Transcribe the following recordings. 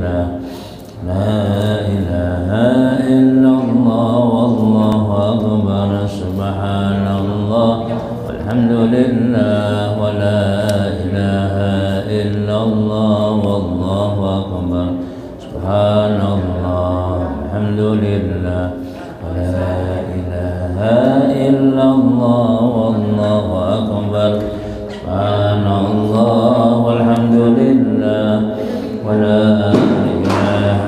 لله لا إله إلا الله والله أكبر سبحان الله والحمد لله ولا إله إلا الله والله أكبر سبحان الله والحمد لله ولا إله إلا الله والله أكبر سبحان الله والحمد لله ولا إله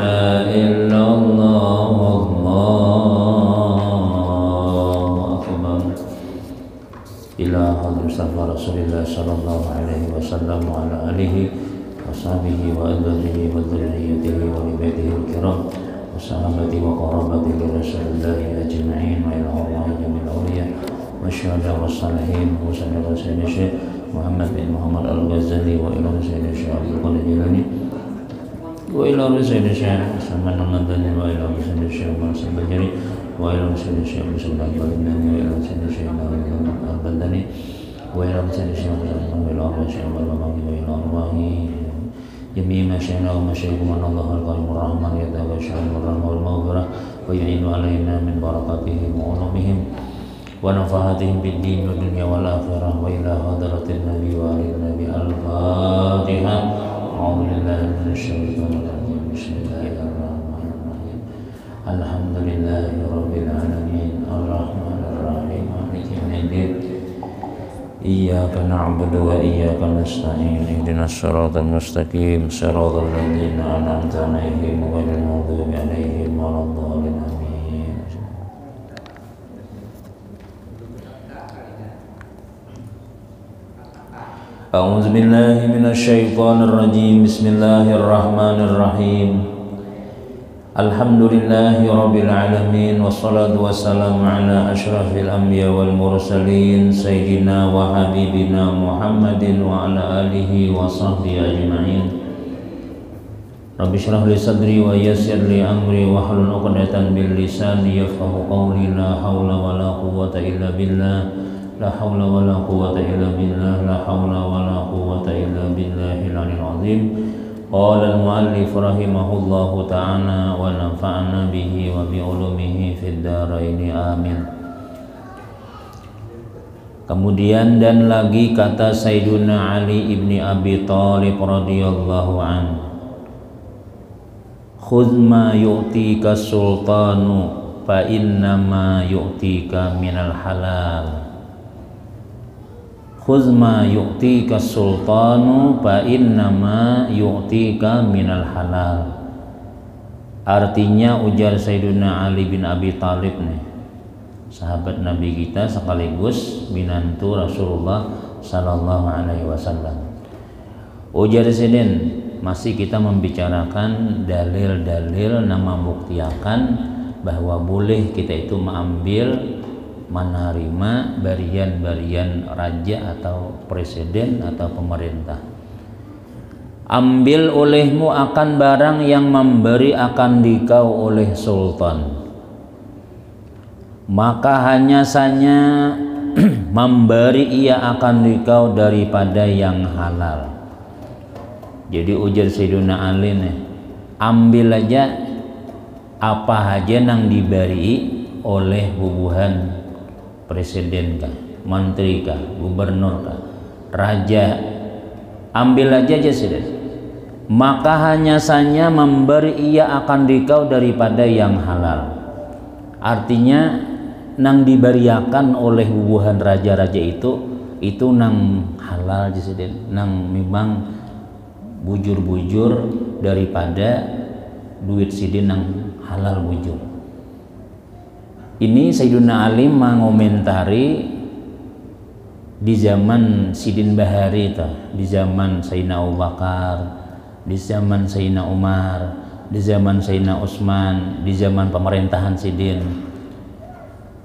إلا الله والله أكبر إلى حضرة مصطفى رسول الله صلى الله عليه وسلم وعلى آله وصحبه وأزواجه وذريته ولبيته الكرام وصحابته وقرابته لرسول الله أجمعين وإلى الله جميع الأولياء والشهداء والصالحين وصلى الله على الشيخ محمد بن محمد الغزالي وإلى سيدنا الشيخ عبد القادر الجيلاني وإلى سيدنا الشيخ سلمان المدني وإلى سيدنا الشيخ منصور البجري وإلى سيدنا الشيخ مسعود البلداني وإلى سيدنا الشيخ البلداني وإلى سيدنا الشيخ وإلى الشيخ البلداني وإلى أرواح جميع مشايخنا ومشايخكم أن الله القيوم الرحمن يتغشى الرحمة والمغفرة ويعين علينا من بركاتهم وعلومهم ونفعاتهم بالدين والدنيا والآخرة وإلى حضرة النبي وآل النبي الفاتحة أعوذ بالله من الشيطان الرجيم بسم الله الرحمن الرحيم الحمد لله رب العالمين الرحمن الرحيم مالك يوم الدين إياك نعبد وإياك نستعين اهدنا الصراط المستقيم صراط الذين أنعمت عليهم غير المغضوب عليهم ولا الضالين آمين. أعوذ بالله من الشيطان الرجيم بسم الله الرحمن الرحيم الحمد لله رب العالمين والصلاة والسلام على أشرف الأنبياء والمرسلين سيدنا وحبيبنا محمد وعلى آله وصحبه أجمعين رب اشرح لي صدري ويسر لي أمري واحلل عقدة من لساني يفقهوا قولي لا حول ولا قوة إلا بالله لا حول ولا قوة إلا بالله لا حول ولا قوة إلا بالله العلي العظيم قال المؤلف رحمه الله تعالى ونفعنا به وبعلومه في الدارين آمين. Kemudian dan lagi kata Sayyiduna Ali ibni Abi Thalib radhiyallahu an, khudh ma yu'tika sultanu fa innama yu'tika minal halal. Khudh ma yu'tika sultanu fa innama yu'tika minal halal. Artinya ujar Sayyiduna Ali bin Abi Thalib nih, sahabat Nabi kita sekaligus binantu Rasulullah sallallahu alaihi wasallam. Ujar Sidin, masih kita membicarakan dalil-dalil yang membuktikan bahwa boleh kita itu mengambil menerima barian-barian raja atau presiden atau pemerintah. Ambil olehmu akan barang yang memberi akan dikau oleh sultan, maka hanya saja memberi ia akan dikau daripada yang halal. Jadi ujar Sayyiduna Ali nih, ambil aja apa aja yang diberi oleh bubuhan presiden kah, menteri kah, gubernur kah, raja, ambil aja sudah. Maka hanya saja memberi ia akan dikau daripada yang halal. Artinya nang diberiakan oleh bubuhan raja-raja itu nang halal sudah, nang memang bujur-bujur daripada duit sidin nang halal bujur. Ini Sayyiduna Ali mengomentari di zaman Sidin Bahari itu, di zaman Sayyidina Abu Bakar, di zaman Sayyidina Umar, di zaman Sayyidina Utsman, di zaman pemerintahan Sidin.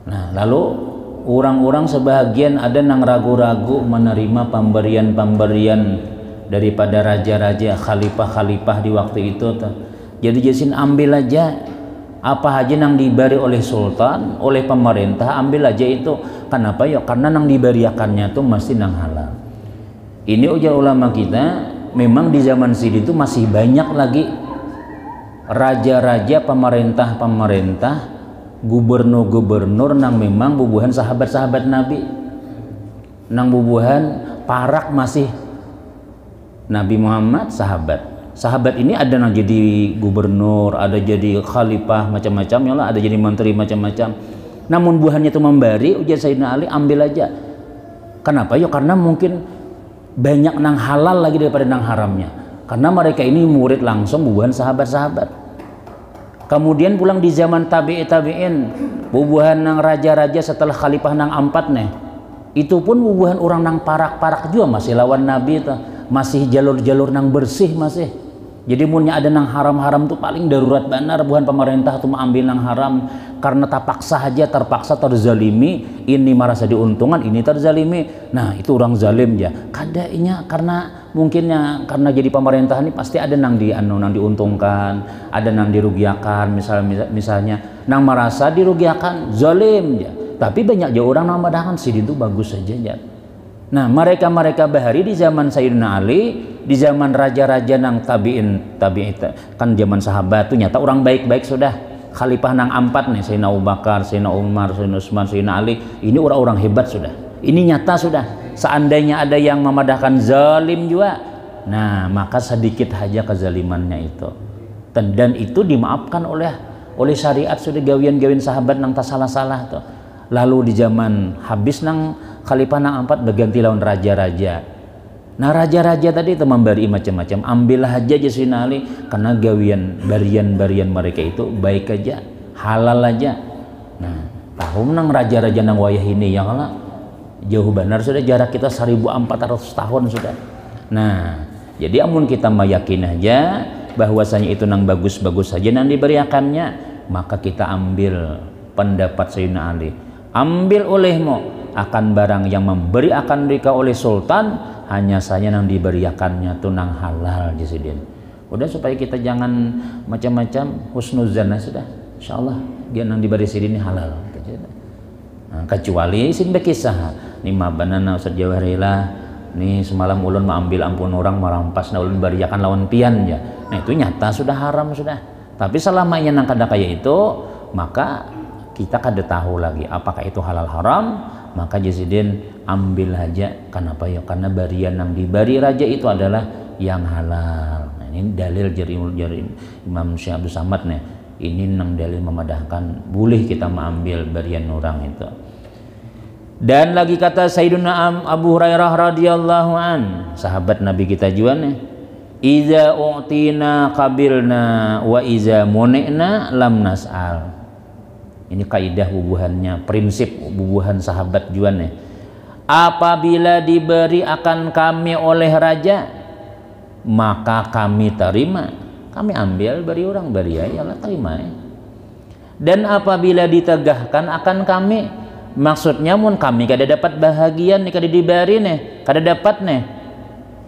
Nah, lalu orang-orang sebagian ada yang ragu-ragu menerima pemberian-pemberian daripada raja-raja, khalifah-khalifah di waktu itu. Jadi jasin ambil aja apa aja yang diberi oleh sultan, oleh pemerintah, ambil aja itu. Kenapa ya? Karena yang diberiakannya tuh masih nang halal. Ini ujar ulama kita, memang di zaman Sidin itu masih banyak lagi raja-raja, pemerintah-pemerintah, gubernur-gubernur nang memang bubuhan sahabat-sahabat Nabi, nang bubuhan parak masih Nabi Muhammad sahabat ini ada yang jadi gubernur, ada jadi khalifah macam-macam ya Allah, ada jadi menteri macam-macam. Namun buahannya itu membari, ujar Sayyidina Ali, ambil aja. Kenapa? Ya karena mungkin banyak nang halal lagi daripada nang haramnya. Karena mereka ini murid langsung bubuhan sahabat-sahabat. Kemudian pulang di zaman tabi'in, bubuhan nang raja-raja setelah khalifah nang ampat nih. Itu pun bubuhan orang nang parak-parak juga masih lawan Nabi itu. Masih jalur-jalur nang bersih masih. Jadi munnya ada nang haram-haram tuh paling darurat benar buhan pemerintah tuh mengambil nang haram karena terpaksa terzalimi, ini merasa diuntungkan, ini terzalimi. Nah, itu orang zalim ya. Kadainya karena mungkinnya karena jadi pemerintah ini pasti ada nang diuntungkan, ada nang dirugiakan, misalnya nang merasa dirugiakan, zalim ya. Tapi banyak aja orang nang madahan sidin itu bagus saja ya. Nah, mereka bahari di zaman Sayyidina Ali, di zaman raja-raja nang tabi'in kan zaman sahabat tuh nyata orang baik-baik sudah. Khalifah nang ampat nih, Sayyidina Abu Bakar, Sayyidina Umar, Sayyidina Utsman, Sayyidina Ali, ini orang-orang hebat sudah. Ini nyata sudah. Seandainya ada yang memadahkan zalim juga, nah maka sedikit saja kezalimannya itu. Dan itu dimaafkan oleh syariat sudah gawian-gawian sahabat nang tak salah-salah tuh. Lalu di zaman habis nang khalifah nang ampat berganti lawan raja-raja. Nah raja-raja tadi itu memberi macam-macam, ambillah aja Sayyidina Ali karena gawian barian mereka itu baik aja, halal aja. Nah tahun nang raja-raja nang wayah ini ya Allah jauh benar sudah, jarak kita 1400 tahun sudah. Nah jadi amun kita meyakin aja bahwasanya itu nang bagus-bagus saja nang diberiakannya, maka kita ambil pendapat Sayyidina Ali. Ambil olehmu akan barang yang memberi akan mereka oleh sultan, hanya saja yang diberiakannya tuh nang halal jisidin. Udah supaya kita jangan macam-macam, husnuzan sudah. Insyaallah dia nang diberi sidin halal. Nah, kecuali sin bekisah ni mabanana Ustaz Jawaharilah nih semalam ulun mengambil ampun orang merampas na ulun beriakan lawan pian ya. Nah itu nyata sudah haram sudah. Tapi selama ia nang kada kaya itu, maka kita kada tahu lagi apakah itu halal haram, maka jasidin ambil aja. Kenapa ya? Karena barian yang dibari raja itu adalah yang halal. Nah, ini dalil jari Imam Syekh Abdul Samad nih. Ini nang dalil memadahkan boleh kita mengambil barian orang itu. Dan lagi kata Sayyidina Abu Hurairah radhiyallahu an, sahabat Nabi kita juga nih. Iza u'tina qabilna wa iza muni'na lam nas'al. Ini kaidah bubuhannya, prinsip bubuhan sahabat juga nih. Apabila diberi akan kami oleh raja, maka kami terima, kami ambil beri orang beri ya Allah terima ya. Dan apabila ditegahkan akan kami, maksudnya mun kami kada dapat bahagian nih, kada diberi nih, kada dapat nih,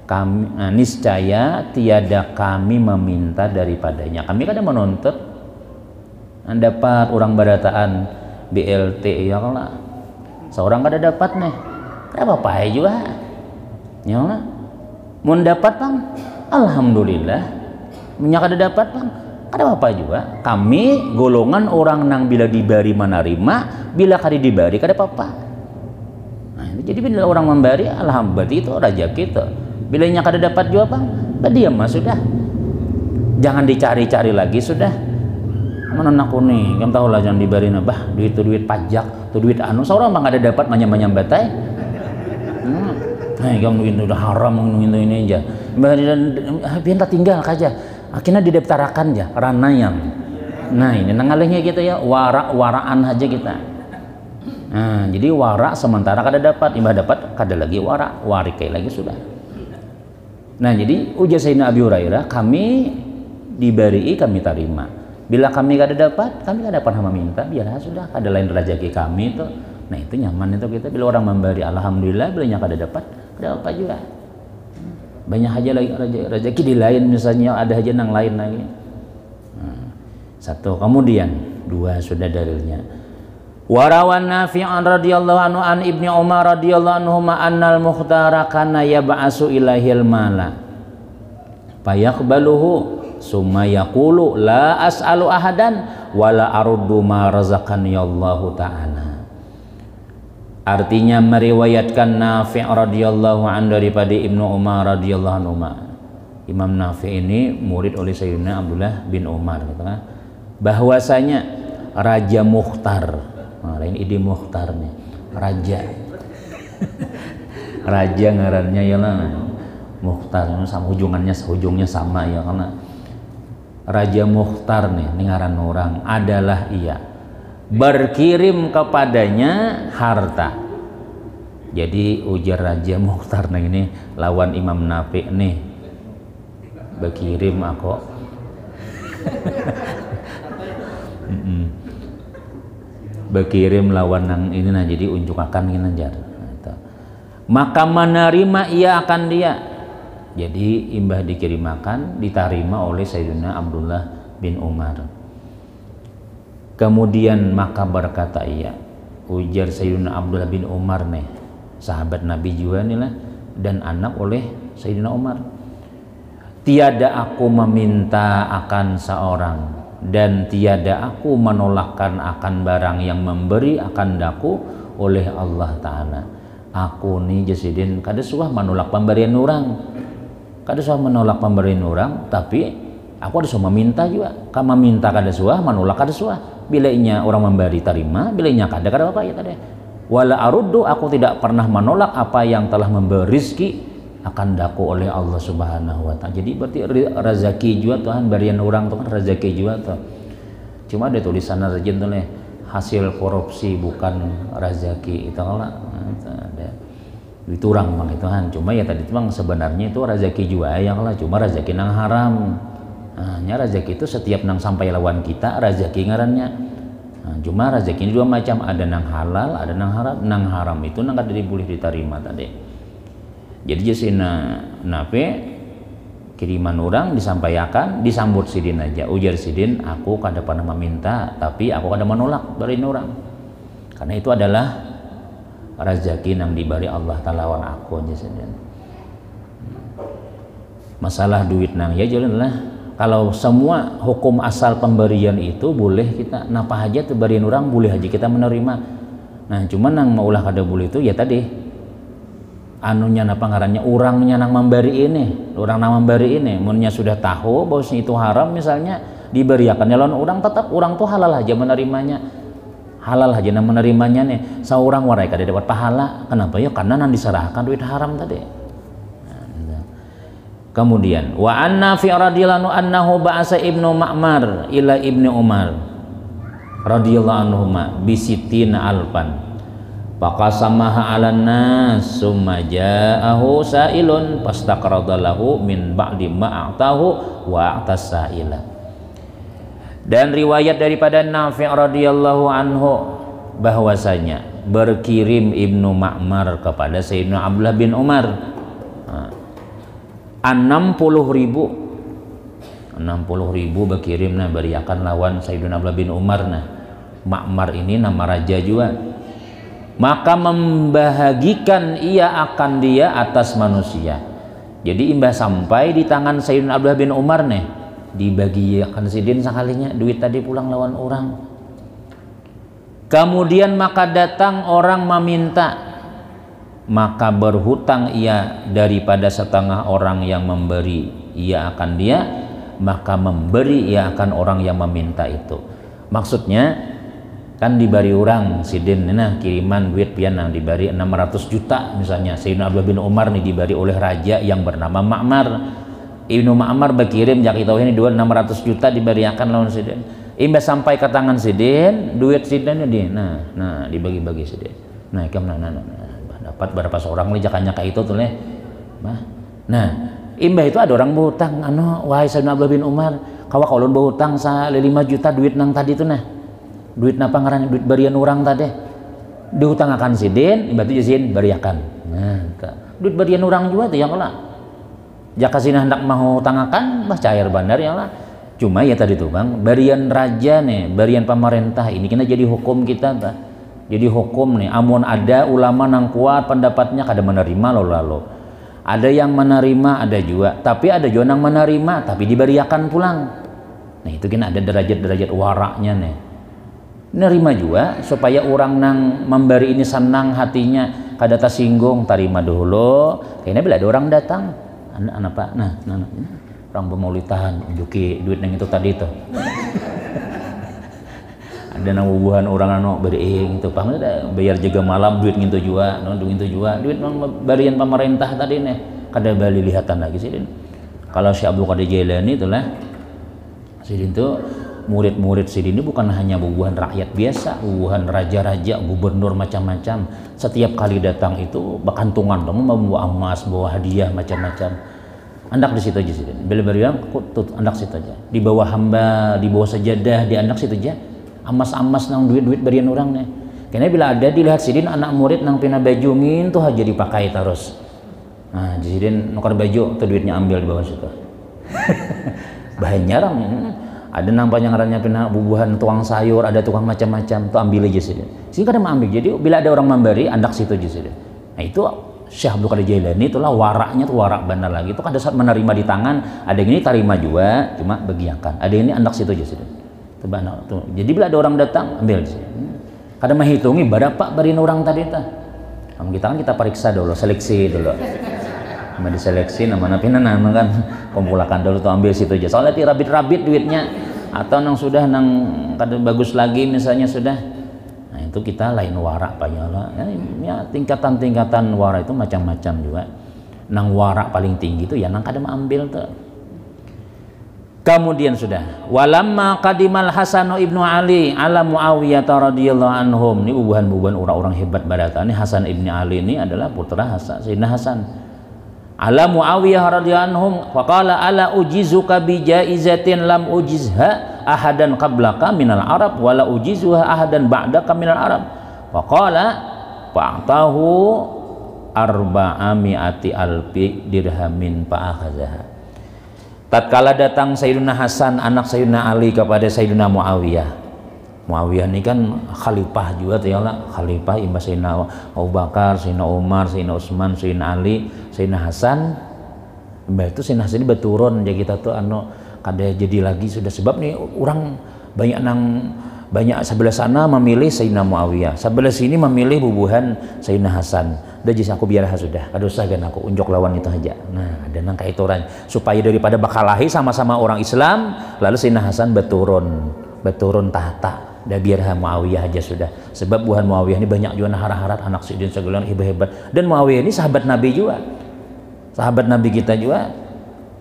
kami niscaya tiada kami meminta daripadanya, kami kada menuntut. Dapat orang barataan BLT ya Allah, seorang kada dapat nih, apa apa juga ya Allah. Mun dapat bang, alhamdulillah. Mun kada dapat bang, kada apa juga. Kami golongan orang nang bila dibari menerima, bila kada dibari kada apa-apa. Nah, jadi bila orang memberi, alhamdulillah itu raja kita. Bila nya kada dapat juga bang, diam mah sudah. Jangan dicari-cari lagi sudah. Mana aku nih, kamu tahu lah jangan diberi nabah duit itu duit pajak, itu duit anu, seorang bang ada dapat manyam-manyam batai. Nah, kamu itu udah haram ini aja. Biar tak tinggal aja, akhirnya didaftarkan aja, ranayam. Nah ini nangalihnya kita ya, waraan aja kita. Nah jadi warak sementara kada dapat, imbah dapat kada lagi warak, warikai lagi sudah. Nah jadi ujar Sayyidina Abi Hurairah, kami diberi kami terima. Bila kami kada dapat, kami kada pernah meminta, biarlah sudah, kada lain rezeki kami itu. Nah itu nyaman itu kita, bila orang memberi alhamdulillah, bila nya kada dapat, kada apa juga. Banyak aja lagi rezeki di lain, misalnya ada aja nang lain lagi. Satu, kemudian dua sudah dalilnya. Warawan Nafi'an radhiyallahu anhu an Ibnu Umar radhiyallahu anhu ma annal mukhtara kana yab'asu ilahil mala fayaqbaluhu summa yaqulu la as'alu ahadan wala aruddu ma razaqani Allahu ta'ala. Artinya meriwayatkan Nafi' radhiyallahu anhu daripada Ibnu Umar radhiyallahu anhu. Imam Nafi' ini murid oleh Sayyidina Abdullah bin Umar, gitu kan, bahwasanya Raja Mukhtar, nah lain ide Mukhtar nih, raja raja ngarannya ya lah Mukhtar, sama ujungnya sama ya, karena Raja Mukhtar nih ngaran orang adalah ia berkirim kepadanya harta. Jadi ujar Raja Mukhtar nah ini lawan Imam Nafi' nih, berkirim aku berkirim lawan nang ini nah, jadi unjuk akan ini jar. Maka menerima ia akan dia. Jadi imbah dikirimakan diterima oleh Sayyidina Abdullah bin Umar. Kemudian maka berkata ia, ujar Sayyidina Abdullah bin Umar nih, sahabat Nabi juga nih lah, dan anak oleh Sayyidina Umar, tiada aku meminta akan seorang dan tiada aku menolakkan akan barang yang memberi akan daku oleh Allah Ta'ala. Aku nih jasidin kada suah menolak pemberian orang, kada suah menolak pemberian orang, tapi aku ada suah meminta juga. Kamu minta kada suah, menolak kada suah. Bilainya orang memberi terima, bilainya kada apa ya tadi. Wala aruddu, aku tidak pernah menolak apa yang telah memberi rezeki akan daku oleh Allah Subhanahu wa Ta'ala. Jadi berarti rezeki juga Tuhan berian orang tuh kan rezeki juga tuh. Cuma ada tulisan rezeki tuh nih, hasil korupsi bukan rezeki itu lah. Ada itu orang bang Tuhan. Cuma ya tadi bang sebenarnya itu rezeki juga yang lah, cuma rezeki nang haram. Nah, rezeki itu setiap nang sampai lawan kita rezeki ngarannya. Nah, cuma rezeki ini dua macam, ada nang halal, ada nang haram. Nang haram itu nang kada boleh diterima tadi. Jadi jasina Nafi kiriman orang disampaikan, disambut sidin aja. Ujar sidin, aku kada pernah meminta, tapi aku kada menolak dari orang. Karena itu adalah rezeki yang diberi Allah Ta'ala wan aku aja sidin. Masalah duit nang ya jalan lah. Kalau semua hukum asal pemberian itu boleh kita napa aja tuh berian orang boleh aja kita menerima. Nah cuman nang maulah kada boleh itu ya tadi anunya napa ngarannya orangnya nang memberi ini, orang nang memberi ini munnya sudah tahu bahwasanya itu haram misalnya diberiakan lawan orang, tetap orang tuh halal aja menerimanya, halal aja nang menerimanya nih. Seorang warai kada dapat pahala, kenapa ya? Karena nang diserahkan duit haram tadi. Kemudian wa anna fi radhiyallahu annahu ba'asa ibnu Ma'mar ila ibni Umar radhiyallahu anhuma bisitina alfan faqasamaha 'alan nas summa ja'ahu sa'ilun fastaqradalahu min ba'di ma a'tahu wa a'tas sa'ila. Dan riwayat daripada Nafi' radhiyallahu anhu bahwasanya berkirim Ibnu Ma'mar kepada Sayyidina Abdullah bin Umar 60.000 berkirim nah beriakan lawan Sayyidina Abdullah bin Umar. Nah Ma'mar ini nama raja juga, maka membahagikan ia akan dia atas manusia. Jadi imbah sampai di tangan Sayyidina Abdullah bin Umar nih dibagikan sidin sekalinya duit tadi pulang lawan orang. Kemudian maka datang orang meminta, maka berhutang ia daripada setengah orang yang memberi ia akan dia, maka memberi ia akan orang yang meminta itu. Maksudnya kan diberi orang sidin nah kiriman duit pian yang diberi 600 juta misalnya. Sayyidina Abdullah bin Umar nih diberi oleh raja yang bernama Ma'mar. Ibnu Ma'mar berkirim jak itu ini 600 juta diberiakan lawan sidin. Imbah sampai ke tangan sidin duit sidin ini nah dibagi-bagi sidin. Nah dapat berapa seorang nih jakannya kayak itu tuh nih. Nah imbah itu ada orang berhutang wahai Sayyidina Abdullah bin Umar, kawa kaulun berhutang 5 juta duit nang tadi tuh nah. Duit napa ngarannya duit berian orang tadi. Dihutang akan sidin, imbah itu sidin beriakan. Nah, duit berian orang juga tuh yang lah. Jaka sina hendak mau tangakan bah cair bandar yang lah. Cuma ya tadi tuh Bang, berian raja nih, berian pemerintah ini kena jadi hukum kita bah. Jadi hukum nih, amun ada ulama nang kuat pendapatnya kada menerima lalu. Ada yang menerima, ada juga. Tapi ada juga yang menerima tapi diberiakan pulang. Nah itu kan ada derajat-derajat waraknya nih. Nerima juga supaya orang nang memberi ini senang hatinya, kada tersinggung, terima dulu. Kayaknya bila ada orang datang, anak pak, nah, orang pemaulitan, unjuki duit yang itu tadi tuh. Ada nang hubungan orang anu beri itu, paham bayar jaga malam duit gitu juga, duit barian pemerintah tadi nih, kada bali lihatan lagi sih. Kalau si Abdul Qadir Jailani itulah, sidin tuh murid-murid sidin ini bukan hanya bubuhan rakyat biasa, bubuhan raja-raja, gubernur macam-macam. Setiap kali datang itu bakantungan, kamu membawa emas, bawa hadiah macam-macam. Andak di situ aja sih. Bila beriang, tut andak situ aja. Di bawah hamba, di bawah sajadah, di andak situ aja. Amas-amas nang duit-duit berian orang nih. Karena bila ada dilihat sidin anak murid nang pina baju min tuh aja dipakai terus. Nah, sidin nukar baju tuh duitnya ambil di bawah situ. Bahan jarang. Ada nang panjangannya pina bubuhan tukang sayur, ada tukang macam-macam tuh ambil aja sidin. Sini kadang ambil. Jadi bila ada orang memberi andak situ aja sidin. Nah itu Syekh Abdul Qadir Jailani itulah waraknya tuh warak benar lagi. Itu kan ada saat menerima di tangan, ada yang ini terima juga, cuma begiakan. Ada yang ini andak situ aja sidin. Tuh. Jadi bila ada orang datang ambil sih. Kadang menghitungi berapa barin orang tadi ta. Kita kan kita periksa dulu, seleksi dulu. Sama diseleksi nama kan kumpulkan dulu tuh ambil situ aja. Soalnya ti rabit-rabit duitnya atau nang sudah nang kadang bagus lagi misalnya sudah. Nah, itu kita lain warak payala. Ya tingkatan-tingkatan warak itu macam-macam juga. Nang warak paling tinggi itu ya nang kadang ambil tuh. Kemudian sudah walamma qadimal Hasanu ibnu Ali ala Muawiyah radhiyallahu anhum. Ini ubuhan-ubuhan orang-orang hebat badata. Ini Hasan ibnu Ali ini adalah putra Hasan Sayyidina Hasan ala Muawiyah radhiyallahu anhum faqala ala ujizuka bi jaizatin lam ujizha ahadan qablaka minal arab wala ujizuha ahadan ba'daka minal arab faqala fa'tahu arba'ami'ati alfi dirhamin fa'akhazaha. Tatkala datang Sayyidina Hasan anak Sayyidina Ali kepada Sayyidina Muawiyah. Muawiyah ini kan khalifah juga tuh ya lah, khalifah imam Sayyidina Abu Bakar, Sayyidina Umar, Sayyidina Utsman, Sayyidina Ali, Sayyidina Hasan. Mbak itu Sayyidina Hasan ini berturun ya kita tuh kada jadi lagi sudah sebab nih orang banyak sebelah sana memilih Sayyidina Muawiyah, sebelah sini memilih bubuhan Sayyidina Hasan. Udah jadi aku biar sudah, kada usah kan aku unjuk lawan itu aja. Nah, ada nang kaitoran supaya daripada bakalahi sama-sama orang Islam, lalu Sayyidina Hasan berturun tahta. Dah biar Muawiyah aja sudah. Sebab buhan Muawiyah ini banyak juga harat-harat anak sidin segala hebat-hebat. Dan Muawiyah ini sahabat Nabi juga. Sahabat Nabi kita juga.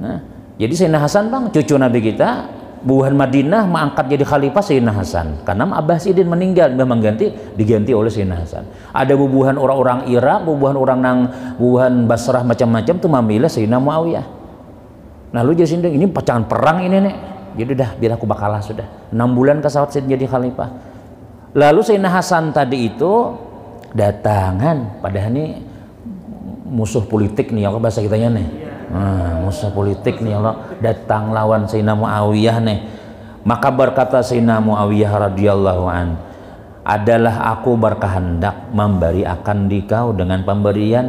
Nah, jadi Sayyidina Hasan bang cucu Nabi kita buhan Madinah mengangkat jadi khalifah Sayyidina Hasan karena Abbasidin meninggal memang diganti oleh Sayyidina Hasan. Ada bubuhan orang-orang Irak, bubuhan orang nang bubuhan Basrah macam-macam tuh memilih Sayyidina Muawiyah. Nah lu jadi ini pecahan perang ini nih. Jadi dah biar aku bakalah sudah 6 bulan kesawat Sayyidina jadi khalifah. Lalu Sayyidina Hasan tadi itu datangan padahal ini musuh politik nih kalau bahasa kitanya nih. Nah, musuh politik nih Allah datang lawan Sayyidina Muawiyah nih. Maka berkata Sayyidina Muawiyah radhiyallahu an, adalah aku berkehendak memberi akan dikau dengan pemberian.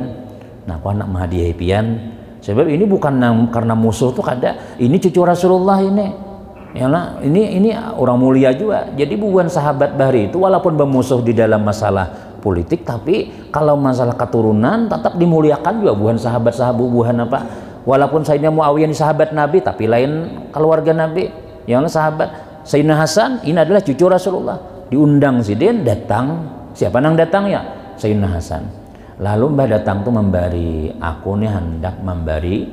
Nah, aku anak mahadiah pian. Sebab ini bukan karena musuh tuh kada. Ini cucu Rasulullah ini. Yalah, ini orang mulia juga. Jadi bukan sahabat bahri itu walaupun bermusuh di dalam masalah politik, tapi kalau masalah keturunan tetap dimuliakan juga bukan sahabat-sahabat bukan apa. Walaupun Sayyidina Muawiyah ini sahabat Nabi tapi lain keluarga Nabi. Yang sahabat Sayyidina Hasan ini adalah cucu Rasulullah. Diundang sidin datang. Siapa nang datang ya? Sayyidina Hasan. Lalu mbah datang tuh memberi. Aku nih hendak memberi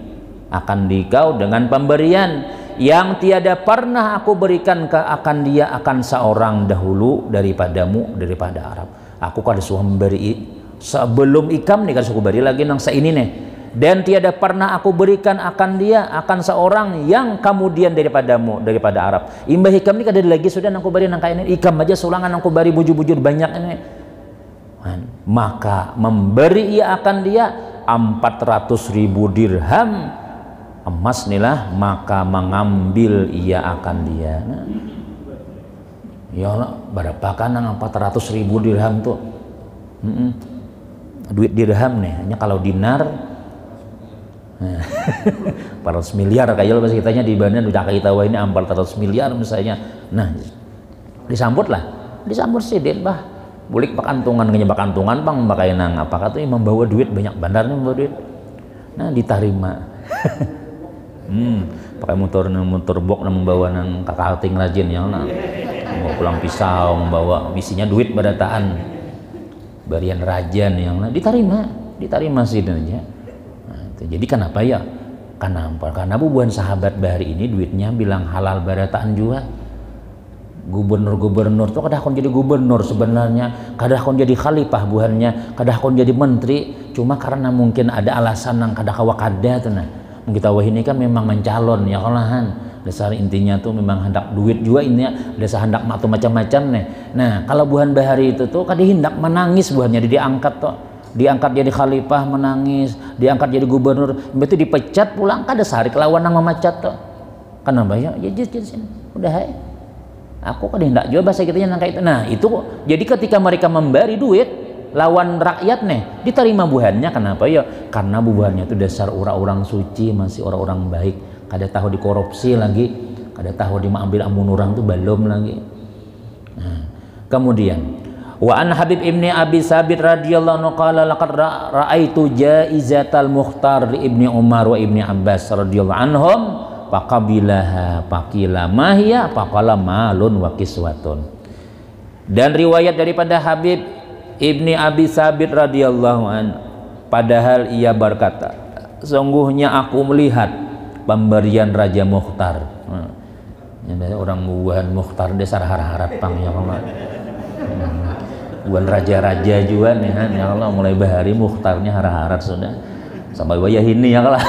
akan dikau dengan pemberian yang tiada pernah aku berikan akan dia akan seorang dahulu daripadamu daripada Arab. Aku kada suka memberi sebelum ikam nih kada suka beri lagi nang ini nih. Dan tiada pernah aku berikan akan dia akan seorang yang kemudian daripadamu daripada Arab. Imbah ikam ini kada lagi sudah nang aku beri nang kayak ini ikam aja sulangan nang aku beri bujur-bujur banyak ini. Maka memberi ia akan dia 400.000 dirham emas nilah, maka mengambil ia akan dia. Nah, ya Allah, berapa kan nang 400.000 dirham tuh? Duit dirham nih, hanya kalau dinar 400 miliar kayak bahasa kitanya di Bandung udah kita wah ini 400 miliar misalnya. Nah, disambut sidin bah bulik pakantungan kenya pakantungan bang pakai nang apa kata membawa duit banyak bandarnya membawa duit. Nah, diterima. Pakai motor box membawa nang kakak ting rajin ya nah. Membawa pulang pisau, membawa misinya duit badataan. Barian rajan yang diterima sidinnya. Nah, jadi kenapa ya? Karena bubuhan sahabat bahari ini duitnya bilang halal badataan juga. Gubernur tuh kadang kon jadi gubernur sebenarnya, kadang kon jadi khalifah buhannya, kadang kon jadi menteri, cuma karena mungkin ada alasan yang kadang wakada tuh nah. Kita wah ini kan memang mencalon ya kalahan. Dasar intinya tuh memang hendak duit juga ini dasar hendak macam-macam nih. Nah, kalau buhan bahari itu tuh kadang hendak menangis buhannya diangkat jadi khalifah menangis, diangkat jadi gubernur, itu dipecat pulang kada sehari kelawan nang memacat tuh. Kenapa ya? Ya jadi udah hai. Aku kan hendak juga bahasa kitanya nang kayak itu. Nah, itu jadi ketika mereka memberi duit lawan rakyat nih, diterima buhannya. Kenapa ya? Karena buhannya itu dasar orang-orang suci, masih orang-orang baik, kada tahu dikorupsi lagi, kada tahu diambil amun orang tuh belum lagi. Nah, kemudian wa an Habib ibni Abi Sabit radhiyallahu anhu qala laqad ra'aitu jaizatal Mukhtar li Ibni Umar wa Ibni Abbas radhiyallahu anhum faqabilaha faqila mahya faqala malun wa kiswatun. Dan riwayat daripada Habib Ibni Abi Sabit radhiyallahu an, padahal ia berkata, sungguhnya aku melihat pemberian Raja Mukhtar. Orang buhan Mukhtar dasar harap pang ya Allah. Bukan raja-raja juga nih ya Allah, mulai bahari Mukhtarnya harap sudah sampai wayah ini ya Allah.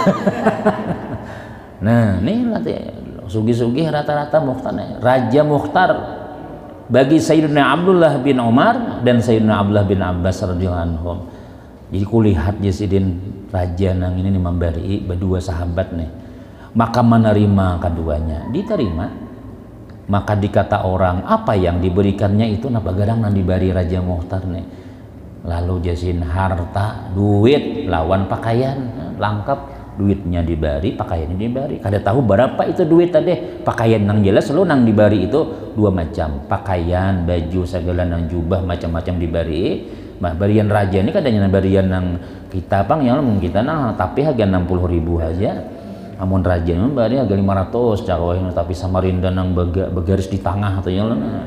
Nah, ini nanti sugi-sugi rata-rata Mukhtarnya. Raja Mukhtar bagi Sayyidina Abdullah bin Umar dan Sayyidina Abdullah bin Abbas radhiyallahu anhum. Jadi kulihat jasidin raja nang ini memberi berdua sahabat nih. Maka menerima keduanya, diterima. Maka dikata orang, apa yang diberikannya itu napa garang nang diberi Raja Mukhtar nih. Lalu jasin harta, duit lawan pakaian, lengkap. Duitnya diberi, pakaiannya diberi. Kada tahu berapa itu duit tadi. Pakaian nang jelas lo nang diberi itu dua macam. Pakaian, baju, segala nang jubah macam-macam diberi. Nah, barian raja ini kadang barian nang kita pang yang mungkin kita nang tapi harga 60.000 aja. Amun raja memberi harga 500 cakawin tapi Samarinda nang begaris di tengah atau yang nah.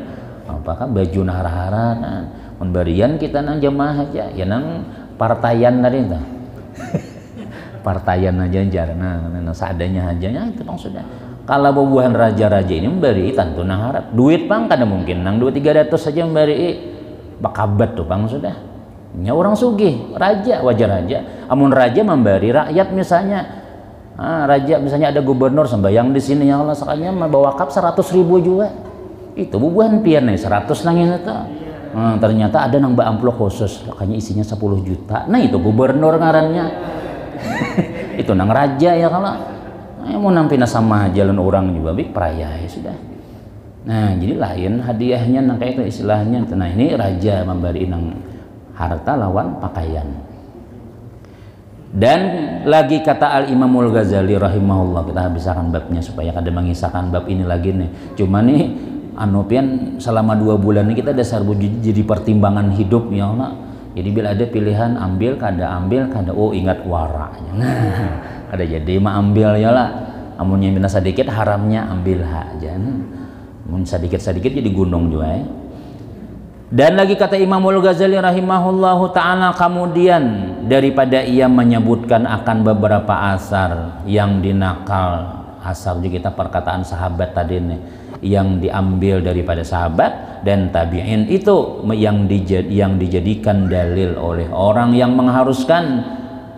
Apakah baju nah hara-hara nah. Memberian kita nang jemaah aja ya nang partaian dari itu. Partaian aja jarang nah seadanya aja ya itu bang sudah. Kalau bubuhan raja-raja ini memberi tentu nang harap duit bang kada mungkin nang 200-300 saja memberi bakabat tuh bang sudah. Nya orang sugih raja wajar aja. Amun raja memberi rakyat misalnya raja misalnya ada gubernur sembahyang di sini ya Allah sekalinya membawa kap 100.000 juga. Itu bubuhan pian nih 100 nangin itu. Ternyata ada nang amplop khusus kayaknya isinya 10 juta. Nah itu gubernur ngarannya. Itu nang raja ya kalau mau nampina sama jalan orang juga bik peraya ya sudah. Nah jadi lain hadiahnya nang kayak itu istilahnya. Nah ini raja memberi nang harta lawan pakaian. Dan lagi kata Al Imamul Ghazali rahimahullah, kita habiskan babnya supaya kada mengisahkan bab ini lagi nih. Cuma nih pian selama 2 bulan ini kita dasar jadi pertimbangan hidup ya Allah. Jadi bila ada pilihan ambil kada oh ingat waranya. Nah, kada jadi mah ambil ya lah. Amunnya mina sedikit haramnya ambil aja. Mun sedikit-sedikit jadi gunung juga ya. Dan lagi kata Imamul Ghazali rahimahullahu ta'ala kemudian daripada ia menyebutkan akan beberapa asar yang dinakal, asar juga kita perkataan sahabat tadi nih yang diambil daripada sahabat dan tabi'in itu yang dijadikan dalil oleh orang yang mengharuskan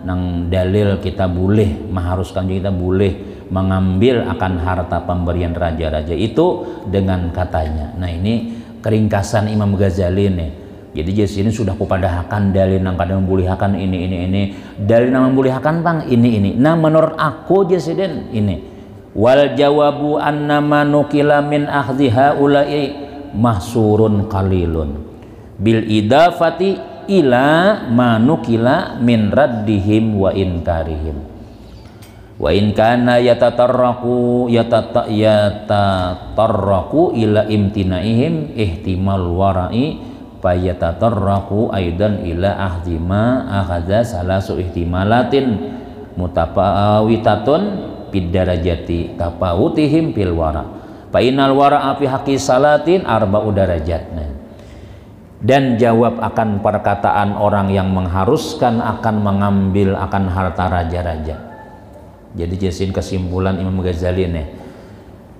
nang dalil kita boleh mengharuskan kita boleh mengambil akan harta pemberian raja-raja itu dengan katanya. Nah ini keringkasan Imam Ghazali nih. Jadi di sini sudah kupadahakan dalil nang kadang membolehkan ini dalil nang membolehkan bang ini. Nah menurut aku jasiden ini wal jawabu annama nukila min akhdhi haula'i mahsurun qalilun bil idafati ila ma nukila min raddihim wa inkarihim. Wa in kana yatatarraqu ila imtinaihim ihtimal wara'i fayatatarraqu aidan ila ahdima akhadha salasu ihtimalatin mutafawitatun bid darajati tafawutihim fil wara' fa innal wara'a fi haqqi salatin arba'u darajat. Dan jawab akan perkataan orang yang mengharuskan akan mengambil akan harta raja-raja. Jadi jasin kesimpulan Imam Ghazali nih,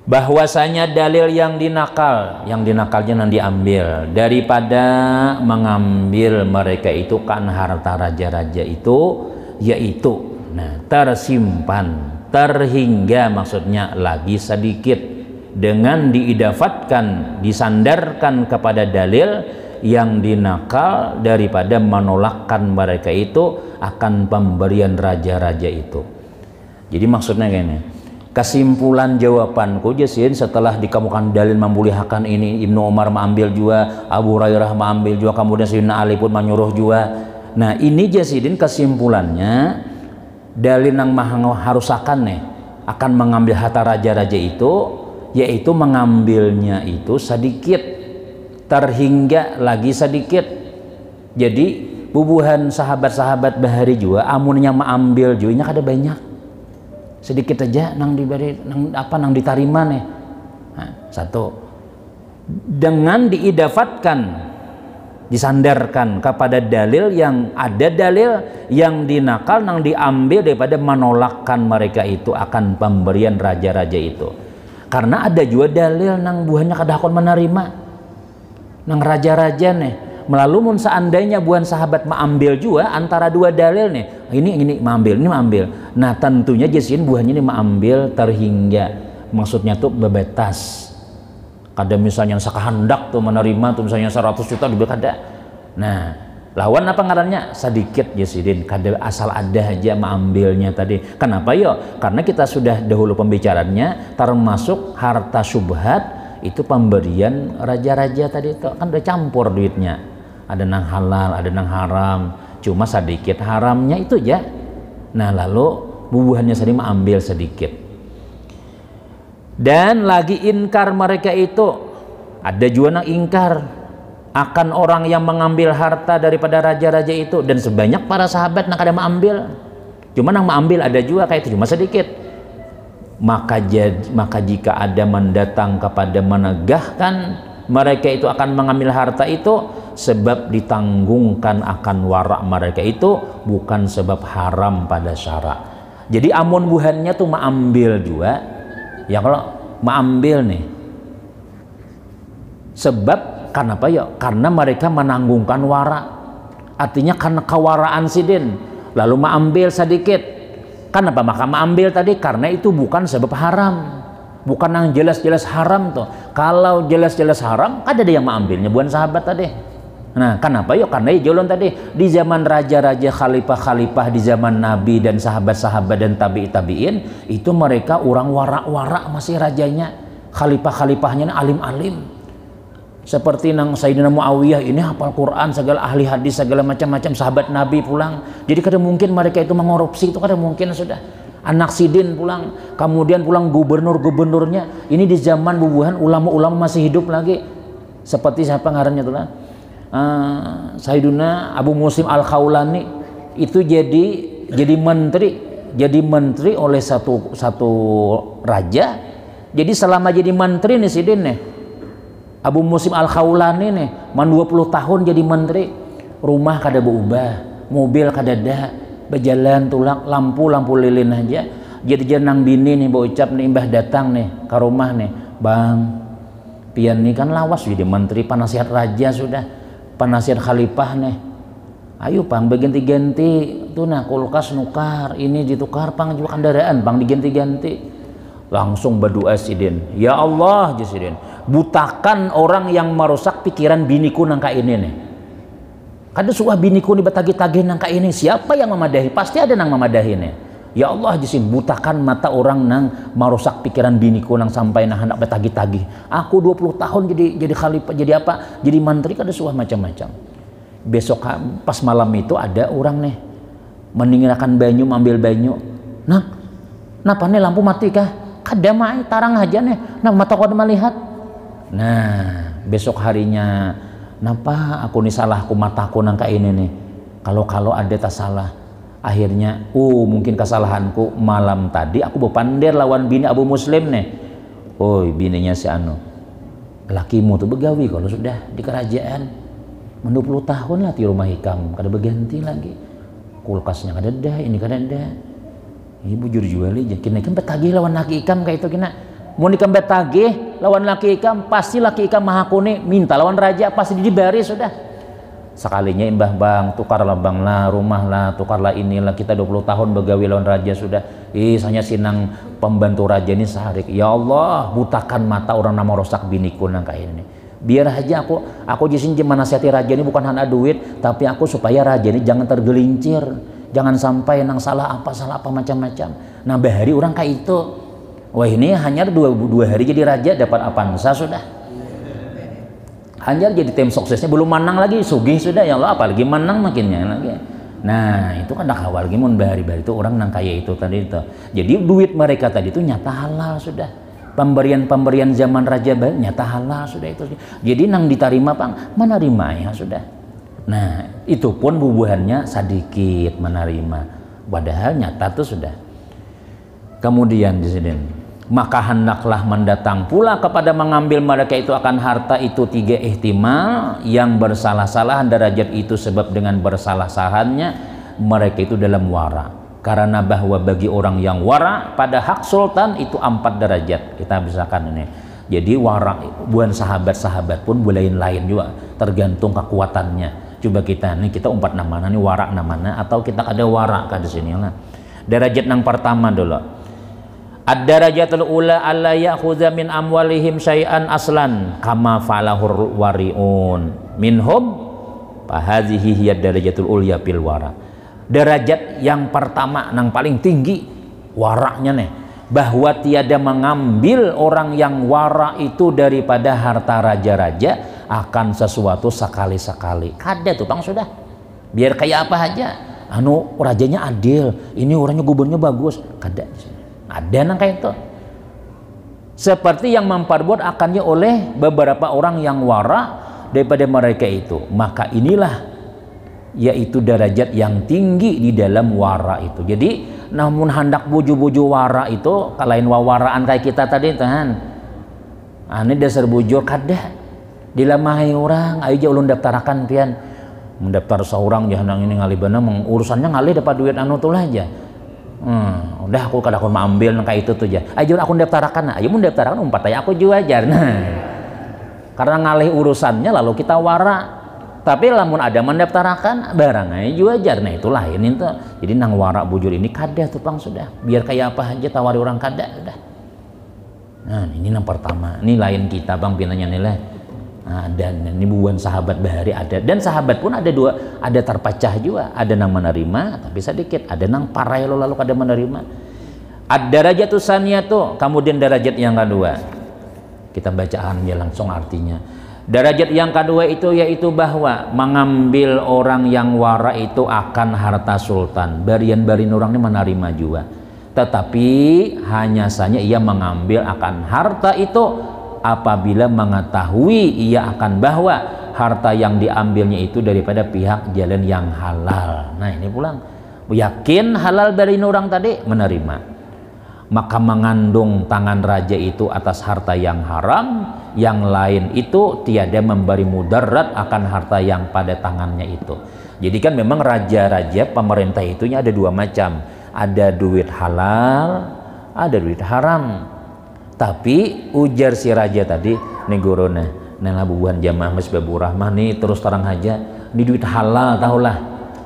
bahwasanya dalil yang dinakalnya yang diambil daripada mengambil mereka itu kan harta raja-raja itu, yaitu tersimpan, terhingga maksudnya lagi sedikit, dengan diidafatkan, disandarkan kepada dalil yang dinakal daripada menolakkan mereka itu akan pemberian raja-raja itu. Jadi maksudnya gini, kesimpulan jawabanku jasin setelah dikemukakan dalil membolehkan ini, Ibnu Umar mengambil juga, Abu Hurairah mengambil juga, kemudian Sayyidina Ali pun menyuruh juga. Nah ini jasidin kesimpulannya dalil yang mengharusakan nih akan mengambil harta raja-raja itu, yaitu mengambilnya itu sedikit, terhingga lagi sedikit. Jadi bubuhan sahabat-sahabat bahari juga amunnya mengambil juga kada banyak, sedikit aja nang diberi nang ditarima nih. Satu, dengan diidafatkan, disandarkan kepada dalil yang ada, dalil yang dinakal nang diambil daripada menolakkan mereka itu akan pemberian raja-raja itu. Karena ada juga dalil nang buahnya kada akan menerima nang raja-raja nih, melalui seandainya buan sahabat mengambil juga antara dua dalil nih, ini mengambil, ini mengambil. Nah tentunya jasin buahnya ini mengambil terhingga, maksudnya tuh bebatas. Kada misalnya sakahandak tuh menerima tuh misalnya 100 juta juga kada. Nah lawan apa ngarannya sedikit jasidin, kada asal ada aja mengambilnya tadi. Kenapa yo? Karena kita sudah dahulu pembicaraannya termasuk harta syubhat itu pemberian raja-raja tadi itu kan udah campur duitnya, ada nang halal, ada nang haram, cuma sedikit haramnya itu aja. Nah lalu bubuhannya sendiri mengambil sedikit. Dan lagi inkar mereka itu, ada juga nang ingkar akan orang yang mengambil harta daripada raja-raja itu, dan sebanyak para sahabat nang kada mengambil, cuma nang mengambil ada juga kayak itu cuma sedikit. Maka jika ada mendatang kepada menegahkan mereka itu akan mengambil harta itu sebab ditanggungkan akan warak mereka itu, bukan sebab haram pada syarak. Jadi amun buhannya tuh mengambil juga ya, kalau mengambil nih sebab karena apa ya, karena mereka menanggungkan warak, artinya karena kewaraan sidin lalu mengambil sedikit. Kenapa maka mengambil tadi? Karena itu bukan sebab haram, bukan yang jelas-jelas haram tuh. Kalau jelas-jelas haram, ada yang mengambilnya bukan sahabat tadi. Nah, kenapa yuk? Karena jolon tadi di zaman raja-raja, khalifah-khalifah, di zaman Nabi dan sahabat-sahabat dan tabi'in itu mereka orang warak-warak masih rajanya, khalifah-khalifahnya alim-alim. Seperti nang Sayyidina Muawiyah ini hafal Quran, segala ahli hadis, segala macam-macam sahabat Nabi pulang. Jadi kada mungkin mereka itu mengorupsi, itu kada mungkin sudah. Anak sidin pulang, kemudian pulang gubernur-gubernurnya. Ini di zaman bubuhan ulama-ulama masih hidup lagi. Seperti siapa ngarannya tuh lah? Sayyidina Abu Muslim Al-Khawlani itu jadi menteri oleh satu raja. Jadi selama jadi menteri nih sidin nih, Abu Muslim Al-Khawlani nih, 20 tahun jadi menteri, rumah kada berubah, mobil kada ada, berjalan tulak, lampu lilin aja. Jadi jenang bini nih berucap nih, mbah datang nih ke rumah nih, bang, pian nih kan lawas jadi menteri, penasihat raja sudah, penasihat khalifah nih, ayo pang berganti-ganti tuh nah kulkas nukar, ini ditukar pang juga kendaraan, pang diganti-ganti. Langsung berdoa sidin, ya Allah jasidin, butakan orang yang merusak pikiran biniku nangka ini nih. Kada suah biniku nih betagi-tagi nangka ini, siapa yang memadahi? Pasti ada nang memadahi nih. Ya Allah jasidin, butakan mata orang nang merusak pikiran biniku nang sampai nah hendak betagi-tagi. Aku 20 tahun jadi khalifah, jadi apa? Jadi menteri, kada suah macam-macam. Besok pas malam itu ada orang nih meninggalkan banyu, ambil banyu. Nah, Napa nih lampu mati kah? Kada mai tarang aja nih. Nah mata kau melihat. Nah besok harinya, napa aku nih salah aku mataku nangka ini nih. Kalau ada tak salah. Akhirnya, mungkin kesalahanku malam tadi aku berpandir lawan bini Abu Muslim nih. Bininya si Anu. Lakimu tuh begawi kalau sudah di kerajaan. 20 tahun lah di rumah Hikam, kada berganti lagi. Kulkasnya kada ada, ini kada ada. Ibu jujur jual aja, kena kan betagih lawan laki Ikam kayak itu kena. Mau nikam betagih lawan laki Ikam, pasti laki Ikam maha kune minta lawan raja, pasti dibari sudah. Sekalinya imbah bang, tukarlah bang lah, rumah lah, tukarlah inilah, kita 20 tahun begawi lawan raja sudah. Hanya sinang pembantu raja ini saharik. Ya Allah, butakan mata orang nama rosak biniku nang kayak ini. Biar aja aku jisin menasihati raja ini bukan hanya duit, tapi aku supaya raja ini jangan tergelincir. Jangan sampai nang salah apa macam-macam. Nah bahari orang kayak itu. Wah ini hanya dua hari jadi raja dapat apansa sudah. Hanya jadi tim suksesnya belum menang lagi sugih sudah ya Allah apalagi menang makinnya lagi. Nah itu kan dah awal gimana bahari itu orang nang kaya itu tadi itu. Jadi duit mereka tadi itu nyata halal sudah. Pemberian zaman raja nyata halal sudah itu. Jadi nang diterima pang menerima ya sudah. Nah itu pun bubuhannya sedikit menerima, padahal nyata itu sudah. Kemudian di sini, maka hendaklah mendatang pula kepada mengambil mereka itu akan harta itu 3 ihtimal yang bersalah-salah derajat itu sebab dengan bersalah-salahnya mereka itu dalam wara. Karena bahwa bagi orang yang wara pada hak sultan itu 4 derajat kita misalkan ini. Jadi wara bukan sahabat-sahabat pun boleh lain juga tergantung kekuatannya. Coba kita umpat namanya nih warak namanya atau kita ada warak di sini lah. Derajat yang pertama dulu. Ad-darajatul ula alla ya'khudha min amwalihim syai'an aslan kama fa'alahur wari'un minhum fa hadhihi hiya darajatul ulya fil wara. Derajat yang pertama yang paling tinggi waraknya nih bahwa tiada mengambil orang yang wara itu daripada harta raja-raja akan sesuatu sekali-sekali. Kada tuh bang sudah. Biar kayak apa aja. Rajanya adil. Ini orangnya gubernurnya bagus. Kada. Ada nang kayak itu. Seperti yang memperbuat akannya oleh beberapa orang yang wara daripada mereka itu. Maka inilah yaitu derajat yang tinggi di dalam wara itu. Jadi namun hendak buju-buju wara itu kalain wawaraan kayak kita tadi tahan. Ini dasar bujur kada. Dilamahi orang, aja ulun daftarakan pian mendaftar seorang jahanang ini ngalibana urusannya ngalih dapat duit tuh aja. Udah aku kada aku mau ambil kayak itu tuh aja. Ayo aku daftarakan, ayo mau daftarakan umpat aja aku juga ajar. Nah, karena ngalih urusannya lalu kita wara. Tapi lamun ada mendaftarakan barang aja juga ajar. Nah itu lain itu. Jadi nang wara bujur ini kada tuh bang sudah. Biar kayak apa aja tawari orang kada sudah. Nah ini yang pertama. Ini lain kita bang pinanya nilai. Nah, dan ini bukan sahabat bahari ada dan sahabat pun ada dua, ada terpecah juga, ada yang menerima tapi sedikit, ada yang parai lalu kada menerima. Ad-darajatus saniyatu, kemudian derajat yang kedua kita bacaan ya langsung artinya. Derajat yang kedua itu yaitu bahwa mengambil orang yang wara itu akan harta sultan, barian-barian orangnya menerima juga, tetapi hanya saja ia mengambil akan harta itu apabila mengetahui ia akan bahwa harta yang diambilnya itu daripada pihak jalan yang halal. Nah ini pulang yakin halal dari orang tadi menerima, maka mengandung tangan raja itu atas harta yang haram, yang lain itu tiada memberi mudarat akan harta yang pada tangannya itu. Jadi kan memang raja-raja pemerintah itunya ada dua macam, ada duit halal, ada duit haram. Tapi ujar si raja tadi nih guruna nela bubuhan jamaah Misbahur Rahmah nih terus terang aja ini duit halal tahulah,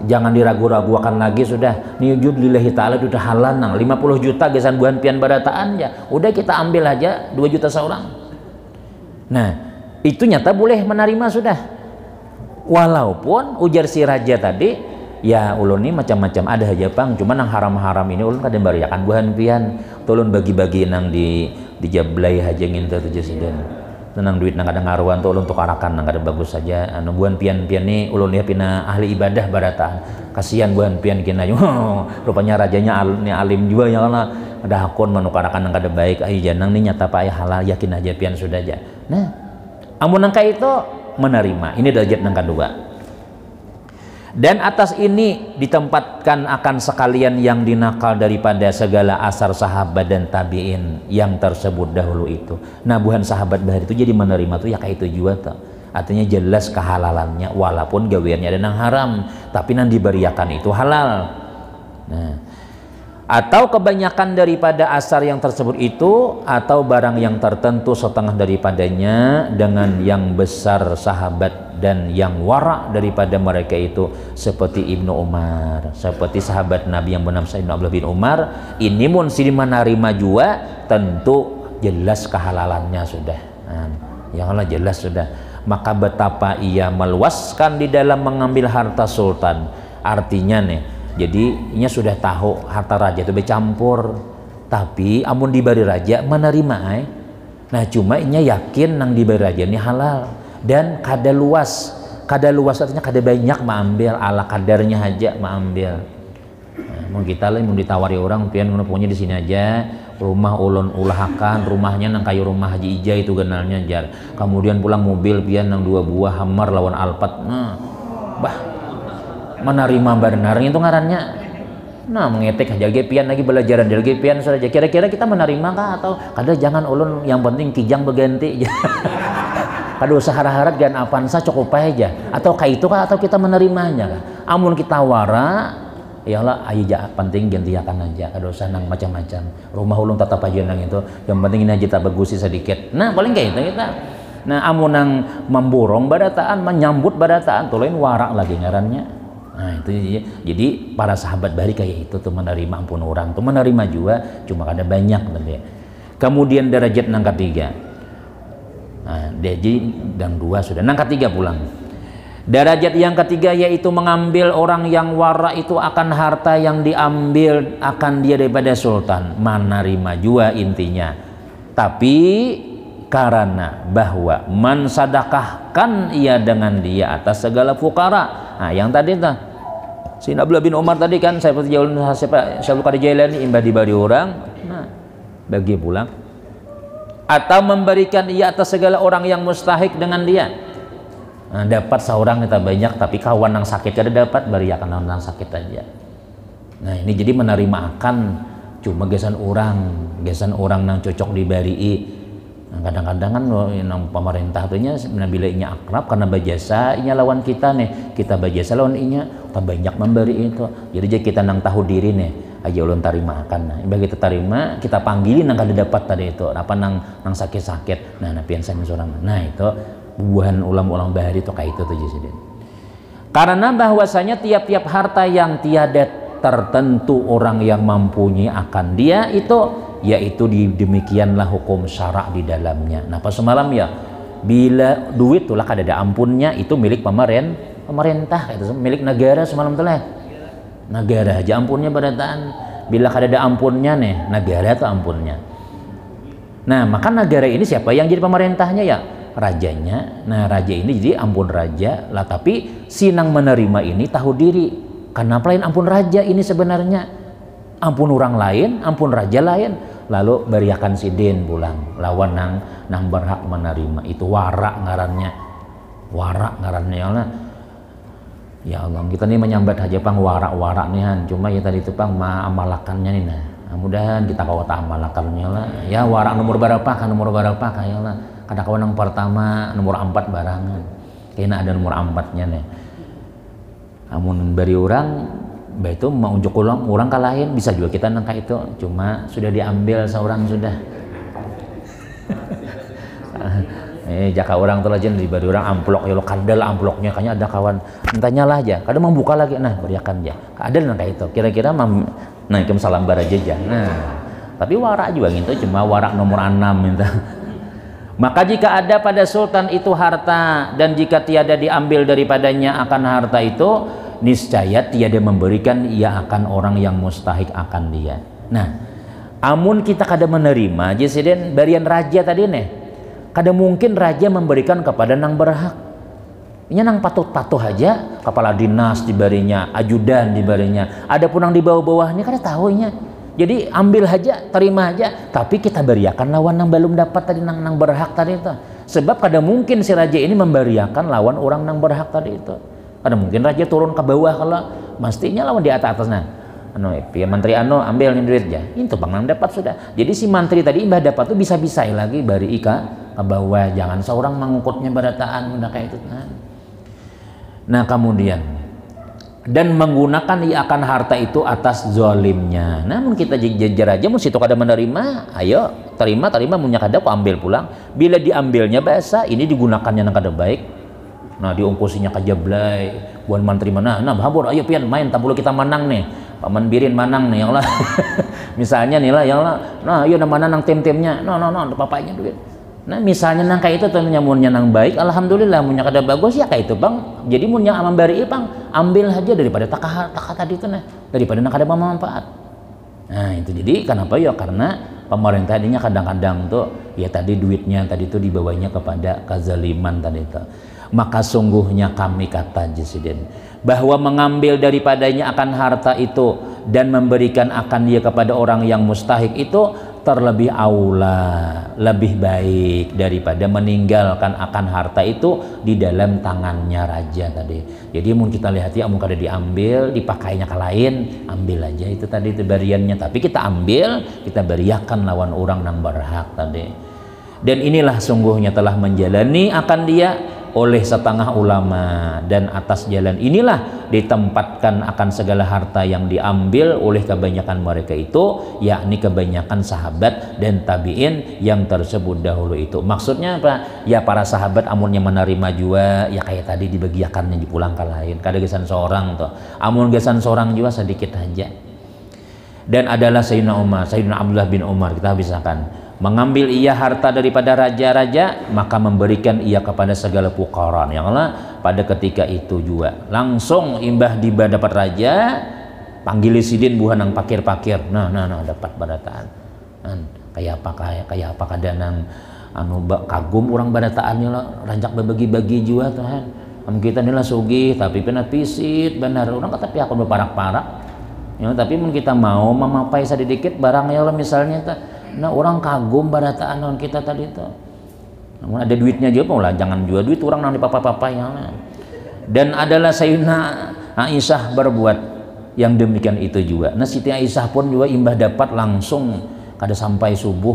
jangan diragu-ragukan lagi sudah nih wujud lillahi ta'ala duit halal nang 50 juta gesan buhan pian barataan ya udah kita ambil aja 2 juta seorang. Nah itu nyata boleh menerima sudah, walaupun ujar si raja tadi ya ulun ini macam-macam ada aja bang, cuman yang haram-haram ini ulun kadang bariakan buhan pian tolong bagi-bagi nang di jablay aja nginter aja sedang tenang duit nang kada ngaruan tuh ulun tukarakan nang kada bagus saja anu buan pian-pian ni ulun lihat pina ahli ibadah barataan kasihan buan pian kina rupanya rajanya alim juga ya kana ada hakun menukarakan nang kada baik ai janang ni nyata pa ai halal yakin aja pian sudah aja. Nah amun nangka itu menerima, ini derajat nang kedua. Dan atas ini ditempatkan akan sekalian yang dinakal daripada segala asar sahabat dan tabi'in yang tersebut dahulu itu. Nah buhan sahabat bahar itu jadi menerima tuh ya kayak itu juga tuh. Artinya jelas kehalalannya walaupun gaweannya ada nang haram, tapi nang diberiakan itu halal. Nah, atau kebanyakan daripada asar yang tersebut itu atau barang yang tertentu setengah daripadanya dengan yang besar sahabat dan yang wara daripada mereka itu seperti Ibnu Umar, seperti sahabat Nabi yang bernama Sayyidina Abdullah bin Umar ini mun si menerima juga tentu jelas kehalalannya sudah. Nah, yang Allah jelas sudah. Maka betapa ia meluaskan di dalam mengambil harta sultan. Artinya nih jadi inya sudah tahu harta raja itu bercampur, tapi amun diberi raja menerima nah cuma inya yakin nang diberi raja ini halal dan kada luas artinya kada banyak mengambil ala kadarnya aja mengambil. Nah, mau kita lah mau ditawari orang pian punya di sini aja rumah ulun ulahakan rumahnya nang kayu rumah Haji Ija itu kenalnya jar kemudian pulang mobil pian nang 2 buah Hummer lawan Alphard nah bah menerima benarnya itu ngarannya. Nah mengetek aja pian lagi belajaran dari pian saja kira-kira kita menerima kah atau kada jangan ulun yang penting kijang berganti kada usah harap-harap jangan avanza cukup aja atau kayak itu kah atau kita menerimanya kah amun kita wara ya lah aja penting gantiakan aja kada usah nang macam-macam rumah ulun tetap aja nang itu yang penting ini aja tak bagusi sedikit nah paling kayak itu kita. Nah amun nang memborong badataan menyambut badataan tuh lain warak lagi ngarannya. Nah itu jadi para sahabat bari kayak itu tuh menerima ampun orang tuh menerima juga cuma ada banyak tadi. Kemudian derajat nang ketiga. Nah, jadi dan 2 sudah nang ketiga pulang. Derajat yang ketiga yaitu mengambil orang yang wara itu akan harta yang diambil akan dia daripada sultan menerima juga intinya. Tapi karena bahwa mensadakahkan ia dengan dia atas segala fukara. Nah yang tadi tuh Sayyidina Abdullah bin Umar tadi kan saya seperti jauh Syaikhul Qadir Jailani imbah dibari orang nah bagi pulang atau memberikan ia atas segala orang yang mustahik dengan dia. Nah, dapat seorang kita banyak tapi kawan yang sakit kada dapat bari akan orang sakit aja. Nah ini jadi menerima akan cuma gesan orang nang cocok dibari. Nah, kadang-kadang kan yang pemerintah tuhnya bila inya akrab karena bajasa inya lawan kita nih kita bajasa lawan inya tak banyak memberi itu jadi kita nang tahu diri nih aja ulun tarima akan nah bagi kita tarima kita panggilin nang kada dapat tadi itu apa nang sakit-sakit nah pian saya seorang nah itu buahan ulam-ulam bahari itu kayak itu tuh jadi karena bahwasanya tiap-tiap harta yang tiada tertentu orang yang mempunyai akan dia itu yaitu demikianlah hukum syarak di dalamnya. Nah pas semalam ya bila duit tuh lah kada ada ampunnya itu milik pemerintah itu milik negara semalam tuh lah negara aja ampunnya badataan bila kada ada ampunnya nih negara tuh ampunnya. Nah maka negara ini siapa yang jadi pemerintahnya ya rajanya. Nah raja ini jadi ampun raja lah tapi sinang menerima ini tahu diri kenapa lain ampun raja ini sebenarnya ampun orang lain, ampun raja lain, lalu beriakan sidin pulang lawan nang berhak menerima itu warak ngarannya ya Allah kita nih menyambat aja pang warak nih han cuma ya tadi itu pang amalakannya nih nah mudahan kita kawat amalakannya lah ya warak nomor berapa ya lah kada kawan yang pertama nomor 4 barangan kayaknya ada nomor 4-nya nih amun bari orang itu mau unjuk orang kalahin bisa juga kita nangka itu cuma sudah diambil seorang sudah jaka orang tuh aja diberi orang amplok ya lo kadal amploknya kayaknya ada kawan entahnya lah aja kadang membuka lagi nah beriakan aja ada nangka itu kira-kira nah itu salam baraja aja nah tapi warak juga gitu cuma warak nomor 6 minta. Maka jika ada pada sultan itu harta dan jika tiada diambil daripadanya akan harta itu niscaya tiada memberikan ia akan orang yang mustahik akan dia. Nah amun kita kada menerima jesiden barian raja tadi nih Kada mungkin raja memberikan kepada nang berhak. Nya nang patuh-patuh aja, kepala dinas dibarinya, ajudan dibarinya. Ada pun nang di bawah-bawahnya kada tahu nya. Jadi ambil aja, terima aja. Tapi kita beriakan lawan nang belum dapat tadi nang berhak tadi itu. Sebab kada mungkin si raja ini memberiakan lawan orang nang berhak tadi itu. Kada mungkin raja turun ke bawah kalau mestinya lawan di atas-atasnya. Menteri ambil nih duitnya. Itu bang nang dapat sudah. Jadi si menteri tadi imbah dapat tuh bisa-bisa lagi bari ika ke bawah, jangan seorang mengukutnya barataan udah kayak itu. Nah kemudian dan menggunakan akan harta itu atas zolimnya. Namun kita jajar aja mesti itu kada menerima, ayo terima punya kada kok ambil pulang. Bila diambilnya bahasa ini digunakannya nang kada baik. Nah diungkusinya kajablay buan menteri mana. Nah habur ayo pian main tak perlu kita menang nih. Paman Birin manang nih yang lah. Misalnya nih lah yang lah. Nah ayo mana nang tim-timnya. No papanya duit. Nah misalnya nang kayak itu tentunya munnya nang baik, alhamdulillah munnya kada bagus ya kayak itu bang. Jadi munnya aman bari bang, ambil aja daripada taka tadi itu nah, daripada nang kada bermanfaat. Nah itu jadi kenapa ya karena pemerintah tadinya kadang-kadang tuh ya tadi duitnya tadi itu dibawanya kepada kezaliman tadi itu. Maka sungguhnya kami kata Presiden bahwa mengambil daripadanya akan harta itu dan memberikan akan dia kepada orang yang mustahik itu terlebih aula, lebih baik daripada meninggalkan akan harta itu di dalam tangannya raja tadi. Jadi mun kita lihat ya mun kada diambil dipakainya ke lain, ambil aja itu tadi itu bariannya, tapi kita ambil kita beriakan lawan orang nang berhak tadi. Dan inilah sungguhnya telah menjalani akan dia oleh setengah ulama, dan atas jalan inilah ditempatkan akan segala harta yang diambil oleh kebanyakan mereka itu, yakni kebanyakan sahabat dan tabi'in yang tersebut dahulu itu. Maksudnya apa? Ya para sahabat amunnya menerima jua ya kayak tadi dibagiakannya dipulang ke lain. Kada gesan seorang tuh. Amun gesan seorang jua sedikit aja. Dan adalah Sayyidina Umar, Sayyidina Abdullah bin Umar kita bisahkan. Mengambil ia harta daripada raja-raja, maka memberikan ia kepada segala fuqara. Yang lah pada ketika itu juga langsung imbah diba dapat raja, panggil sidin buah nang pakir-pakir. Nah dapat barataan. Kayak apa kada nang anu kagum orang barataannya lah rancak berbagi-bagi juga Tuhan. Kita nila sugih tapi pena pisit benar orang kata pi aku berparak-parak. Ya, tapi mun kita mau memapai sedikit barangnya lah misalnya nah orang kagum barataan non kita tadi itu. Namun ada duitnya juga lah, jangan jual duit orang nang di papa-papa yang. Dan adalah Sayyidina Aisyah berbuat yang demikian itu juga. Nah Siti Aisyah pun juga imbah dapat langsung kada sampai subuh.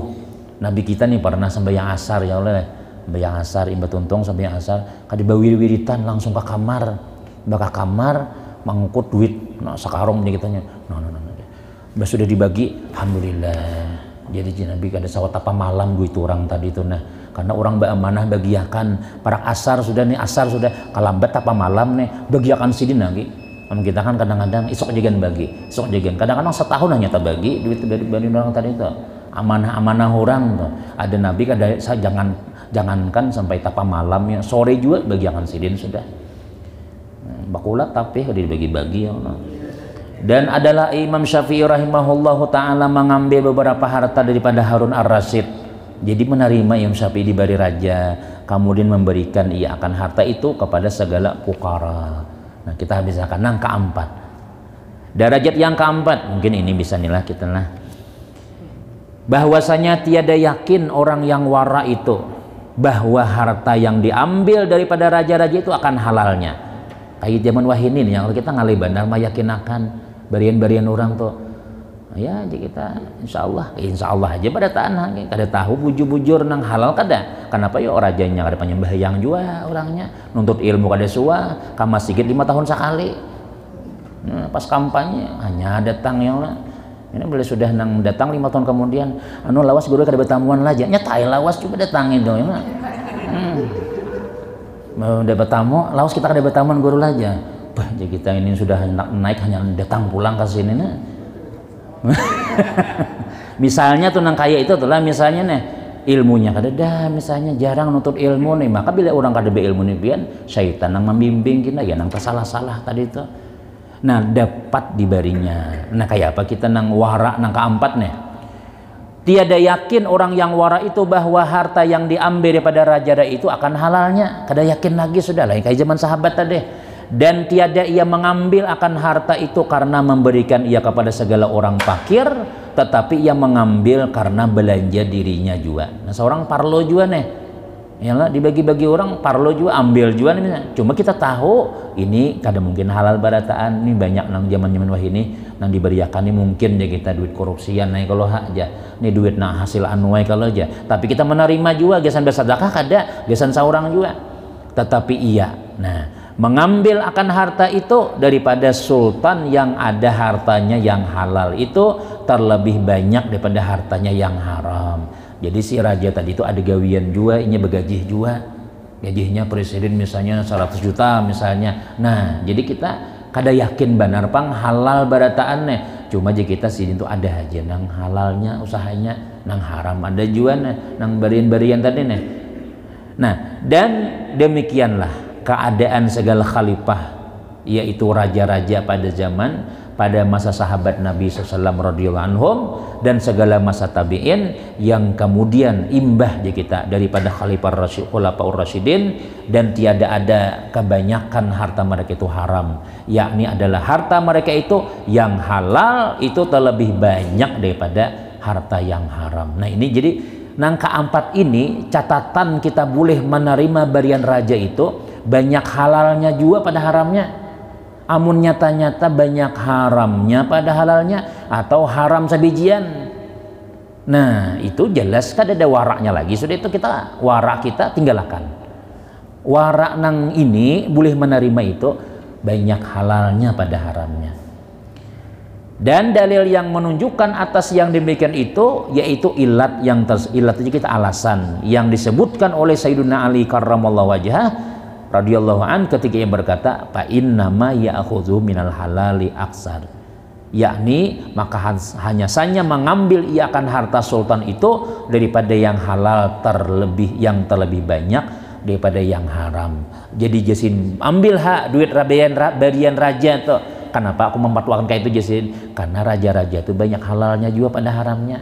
Nabi kita nih pernah sembahyang asar ya Allah, sembahyang asar imbah tuntung sembahyang asar kada bawir-wiritan langsung ke kamar. Imbah ke kamar mangkut duit nah sakarong nih kitanya. Nah. Sudah dibagi, alhamdulillah. Jadi Nabi kada sawat apa malam duit orang tadi itu nah karena orang amanah bagiakan para asar sudah kalambat apa malam nih bagiakan sidin lagi. Kita kan kadang-kadang isok jagan bagi, isok jagan kadang-kadang setahun hanya tak bagi duit dari orang tadi itu amanah orang tuh. Ada Nabi kada saya jangankan sampai tapa malamnya sore juga bagiakan sidin sudah. Bakulat tapi kada dibagi-bagi ya. Dan adalah Imam Syafi'i rahimahullahu ta'ala mengambil beberapa harta daripada Harun ar-Rasyid. Jadi menerima Imam Syafi'i diberi raja, kemudian memberikan ia akan harta itu kepada segala fuqara. Nah kita habiskan nang keempat. Derajat yang keempat, mungkin ini bisa nilah kita lah. Bahwasanya tiada yakin orang yang wara itu bahwa harta yang diambil daripada raja-raja itu akan halalnya. Kayak zaman wahinin yang kita ngalih bandar meyakinakan barian-barian orang tuh ya jadi kita insya Allah aja pada tanah kada tahu bujur-bujur nang halal kada kenapa ya rajanya kada penyembahyang juga orangnya nuntut ilmu kada suah ka masjid 5 tahun sekali. Nah, pas kampanye hanya datang yang lah ini boleh sudah nang datang 5 tahun kemudian anu lawas guru kada bertamuan aja nyatai lawas coba datang itu ya mau dapat tamu lawas kita kada bertamuan guru aja. Bah, jadi kita ini sudah naik hanya datang pulang ke sini nah. Misalnya tuh nang kaya itu itulah misalnya nih ilmunya kada dah misalnya jarang nuntut ilmu nih maka bila orang kada beilmu nih pian syaitan nang membimbing kita ya nang tersalah-salah tadi itu. Nah dapat dibarinya. Nah kayak apa kita nang wara nang keempat nih Tiada yakin orang yang wara itu bahwa harta yang diambil daripada raja itu akan halalnya. Kada yakin lagi sudah lah kayak zaman sahabat tadi. Dan tiada ia mengambil akan harta itu karena memberikan ia kepada segala orang fakir, tetapi ia mengambil karena belanja dirinya juga. Nah, seorang parlo juga nih. Yalah dibagi-bagi orang parlo juga ambil juga nih. Cuma kita tahu ini kada mungkin halal barataan. Ini banyak nang zaman-zaman wah ini nang diberiakan ini mungkin ya kita duit korupsian naik kalau hak aja. Ini duit nang hasil anuai kalau aja. Tapi kita menerima juga gesan bersedekah kada, gesan seorang juga. Tetapi iya. Nah, mengambil akan harta itu daripada sultan yang ada hartanya yang halal itu terlebih banyak daripada hartanya yang haram. Jadi si raja tadi itu ada gawian juga, ini begajih juga. Gajinya presiden misalnya 100 juta misalnya. Nah, jadi kita kada yakin benar pang halal barataannya. Cuma aja kita sini tuh ada aja nang halalnya usahanya, nang haram ada juga nang barian-barian tadi nih. Nah, dan demikianlah keadaan segala khalifah, yaitu raja-raja pada masa sahabat Nabi SAW radhiyallahu anhum dan segala masa tabi'in yang kemudian imbah di kita daripada Khulafaur Rasyidin, dan tiada ada kebanyakan harta mereka itu haram, yakni adalah harta mereka itu yang halal itu terlebih banyak daripada harta yang haram. Nah ini jadi nang keempat ini catatan kita boleh menerima barian raja itu banyak halalnya juga pada haramnya. Amun nyata-nyata banyak haramnya pada halalnya atau haram sabijian. Nah itu jelas kan ada waraknya lagi. Sudah itu kita warak kita tinggalkan. Warak nang ini boleh menerima itu banyak halalnya pada haramnya. Dan dalil yang menunjukkan atas yang demikian itu yaitu ilat ilat itu kita alasan yang disebutkan oleh Sayyidina Ali karramallahu wajhah radhiyallahu an ketika ia berkata fa innama ya'khudhu minal halali aksar, yakni maka hanya saja mengambil ia akan harta sultan itu daripada yang halal terlebih banyak daripada yang haram. Jadi Jasin ambil hak duit barian raja tuh. Kenapa aku memfatwakan kayak itu Jasin? Karena raja-raja itu banyak halalnya juga pada haramnya.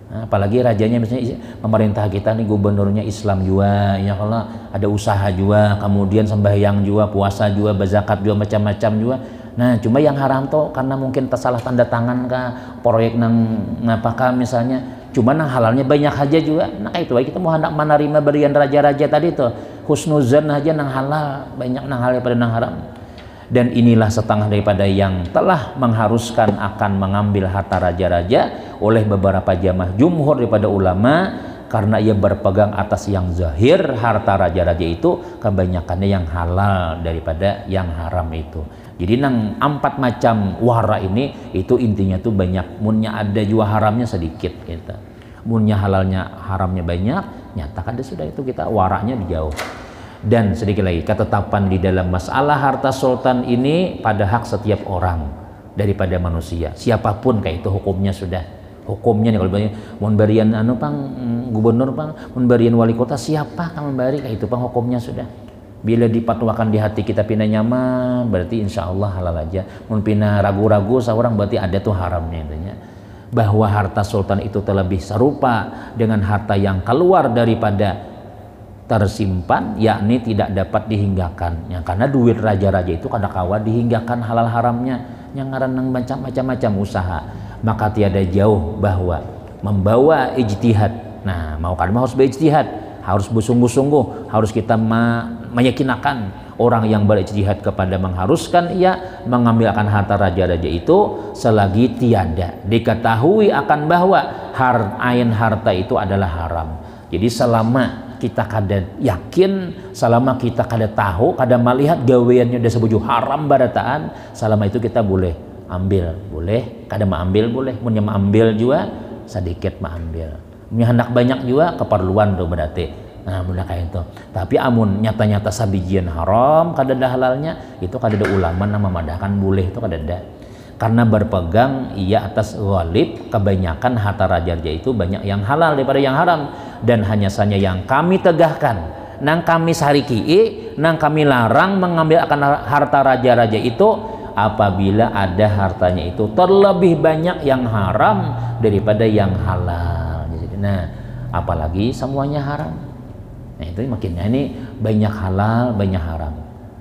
Nah, apalagi rajanya misalnya pemerintah kita nih gubernurnya Islam juga, ya kalau ada usaha juga, kemudian sembahyang juga, puasa juga, berzakat juga, macam-macam juga. Nah cuma yang haram tuh karena mungkin tersalah tanda tangan kah, proyek nang ngapakah misalnya, cuma nang halalnya banyak aja juga. Nah kayak itu kita mau hendak menerima berian raja-raja tadi tuh husnuzan aja nang halal, banyak nang halal pada nang haram. Dan inilah setengah daripada yang telah mengharuskan akan mengambil harta raja-raja oleh beberapa jamaah jumhur daripada ulama, karena ia berpegang atas yang zahir harta raja-raja itu kebanyakannya yang halal daripada yang haram itu. Jadi nang 4 macam wara ini itu intinya tuh banyak, munnya ada juga haramnya sedikit gitu. Munnya halalnya haramnya banyak, nyatakan deh sudah itu kita waranya dijauh. Dan sedikit lagi ketetapan di dalam masalah harta sultan ini pada hak setiap orang daripada manusia siapapun kayak itu hukumnya sudah. Hukumnya nih kalau mau barian pang gubernur pang memberian wali kota siapa kan memberi kayak itu pang hukumnya sudah. Bila dipatwakan di hati kita pina nyaman berarti insya Allah halal aja. Mun pina ragu-ragu seorang berarti ada tuh haramnya intinya. Bahwa harta sultan itu terlebih serupa dengan harta yang keluar daripada tersimpan, yakni tidak dapat dihinggakan ya, karena duit raja-raja itu kada kawa dihinggakan halal haramnya yang ngaran macam-macam usaha. Maka tiada jauh bahwa membawa ijtihad, nah mau kan harus berijtihad, harus bersungguh-sungguh, harus kita meyakinakan orang yang berijtihad kepada mengharuskan ia mengambil akan harta raja-raja itu selagi tiada diketahui akan bahwa harta itu adalah haram. Jadi selama kita kada yakin, selama kita kada tahu, kada melihat gaweannya udah sebuju haram barataan, selama itu kita boleh ambil, boleh, kada mengambil boleh, punya mengambil juga sedikit mengambil, punya hendak banyak juga keperluan tuh berarti. Nah mudah kayak itu. Tapi amun nyata-nyata sabijian haram kada ada halalnya, itu kada ada ulama nama memadahkan boleh itu kada ada. Karena berpegang ia atas ghalib kebanyakan harta raja-raja itu banyak yang halal daripada yang haram, dan hanya saja yang kami tegahkan nang kami sariki nang kami larang mengambil akan harta raja-raja itu apabila ada hartanya itu terlebih banyak yang haram daripada yang halal. Nah, apalagi semuanya haram. Nah, itu makinnya ini banyak halal, banyak haram.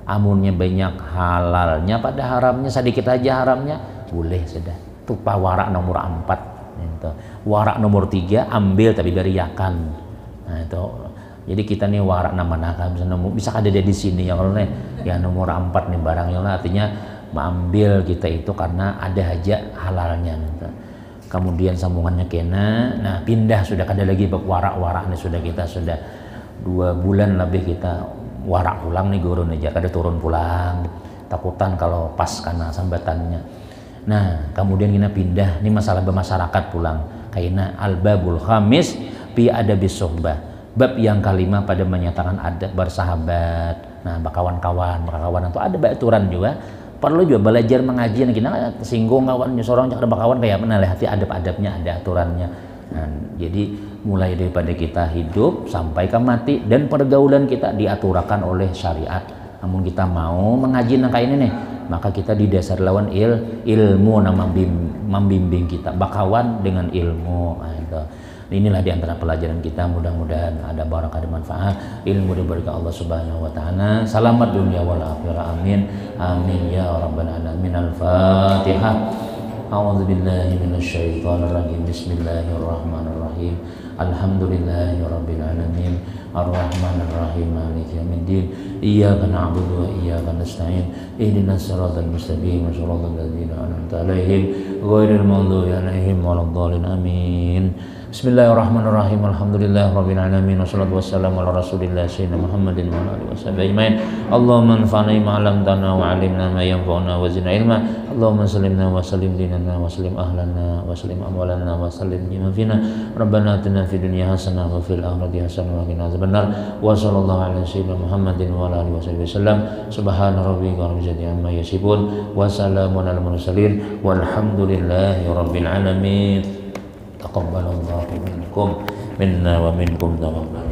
Amunnya banyak halalnya pada haramnya, sedikit aja haramnya, boleh sudah. Itu warak nomor 4. Itu. Warak nomor 3 ambil tapi beriakan. Nah, itu. Jadi kita nih warak nama-nama bisa ada di sini ya kalau nih ya nomor 4 nih barang yang artinya mengambil kita itu karena ada aja halalnya. Gitu. Kemudian sambungannya kena, nah pindah sudah kada lagi warak-warak nih sudah kita sudah 2 bulan lebih kita warak pulang nih gurun aja kada turun pulang takutan kalau pas karena sambatannya. Nah kemudian kita pindah ini masalah bermasyarakat pulang kaina al-babul khamis fi adabis suhbah, bab yang kelima pada menyatakan adab bersahabat. Nah kawan-kawan itu ada aturan juga, perlu juga belajar mengaji. Kita singgung kawan sorong cakap kawan kayak mana lah, hati adab-adabnya ada aturannya. Nah, jadi mulai daripada kita hidup sampai ke mati dan pergaulan kita diaturakan oleh syariat. Namun kita mau mengaji kayak ini nih, maka kita didasar lawan ilmu nama membimbing kita bakawan dengan ilmu. Nah, itu. Inilah diantara pelajaran kita, mudah-mudahan ada barakah dan manfaat, ilmu diberikan Allah Subhanahu wa taala. Selamat dunia wal akhirah, amin amin ya rabbal alamin. Al-Fatihah. A'udzubillahi minasyaitonir rajim. Bismillahirrahmanirrahim. Alhamdulillahi rabbil alamin. Ar-Rahmanir Rahim. Maliki yaumiddin. Iyyaka na'budu wa iyyaka nasta'in. Ihdinas siratal mustaqim. Shiratal ladzina an'amta 'alaihim ghairil maghdubi 'alaihim waladdallin. Amin. Bismillahirrahmanirrahim. Alhamdulillahirabbil alamin. Wassalatu wassalamu ala rasulillah sayyidina Muhammadin wa ala alihi washabihi ajmain. Allahumma anfa'na bima 'allamtana wa 'allimna ma yanfa'una wa zidna ilma. Allahumma sallimna wa sallim dinana wa sallim ahlana wa sallim amwalana wa sallim liman fina. Rabbana atina fid dunya hasanah wa fil akhirati hasanah wa qina adzabannar. Wa sallallahu ala sayyidina Muhammadin wa ala alihi wasallam. Subhana rabbika rabbil izzati amma yasifun wa salamun alal mursalin walhamdulillahi rabbil alamin. Taqabbalallahu minkum minna wa minkum taqabbal.